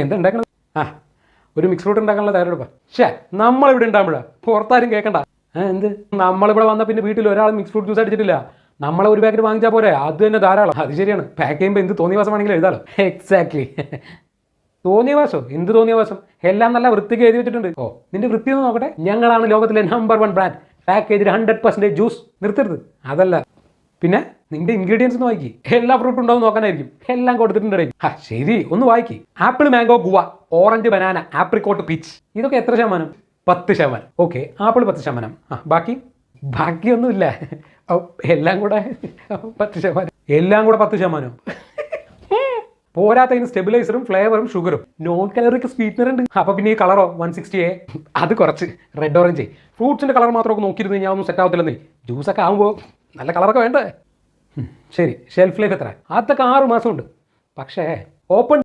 എന്താ ഉണ്ടാക്കണത്? ആ, ഒരു മിക്സ് ഫ്രൂട്ട് ഉണ്ടാക്കാനുള്ള തയ്യാറെടുപ്പാ. ഷേ, നമ്മളിവിടെ ഉണ്ടാകുമ്പോഴാണ് പുറത്താരും കേൾക്കണ്ട. എന്ത്? നമ്മളിവിടെ വന്ന പിന്നെ വീട്ടിൽ ഒരാൾ മിക്സ് ഫ്രൂട്ട് ജ്യൂസ് അടിച്ചിട്ടില്ല. നമ്മളെ ഒരു പാക്കറ്റ് വാങ്ങിച്ചാൽ പോരെ, അത് തന്നെ ധാരാളം. അത് ശരിയാണ്, പാക്ക് ചെയ്യുമ്പോൾ എന്ത് തോന്നിയവാസമാണെങ്കിലും എഴുതാലോ. എക്സാക്ട്ലി. തോന്നിയവാസോ? എന്ത് തോന്നിയവാസം? എല്ലാം നല്ല വൃത്തിക്ക് എഴുതി വെച്ചിട്ടുണ്ട്. ഓ, നിന്റെ വൃത്തി ഒന്ന് നോക്കട്ടെ. ഞങ്ങളാണ് ലോകത്തിലെ നമ്പർ 1 ബ്രാൻഡ്. പാക്കേജിൽ 100% ജ്യൂസ്. നിർത്തരുത്. അതല്ല, പിന്നെ നിന്റെ ഇൻഗ്രീഡിയൻസ് ഒന്ന് വായിക്കി. എല്ലാ ഫ്രൂട്ടും ഉണ്ടാവും നോക്കാനായിരിക്കും. എല്ലാം കൊടുത്തിട്ടുണ്ടായിരിക്കും. ആ ശരി, ഒന്ന് വായിക്കി. Apple, mango, guava, orange, banana, apricot, peach. ഇതൊക്കെ എത്ര ശതമാനം? 10%. Okay, apple 10%. ആ, ബാക്കിയൊന്നുമില്ല. എല്ലാം കൂടെ 10%. എല്ലാം കൂടെ 10%. പോരാത്തതിന് സ്റ്റെബിലൈസറും ഫ്ലേവറും ഷുഗറും നോൺ കലോറിക് സ്വീറ്റ്നർ ഉണ്ട്. അപ്പോൾ പിന്നെ ഈ കളറോ 160 അത് കുറച്ച് റെഡ് ഓറഞ്ച്. ഫ്രൂട്ട്സിൻ്റെ കളർ മാത്രമൊക്കെ നോക്കിയിരുന്നു ഞാൻ ഒന്നും സെറ്റ് ആവത്തില്ലെന്നേ. ജ്യൂസൊക്കെ ആകുമ്പോൾ നല്ല കളറൊക്കെ വേണ്ടേ? ശരി, ഷെൽഫ് ലൈഫ് എത്ര? അതൊക്കെ 6 മാസമുണ്ട്. പക്ഷേ ഓപ്പൺ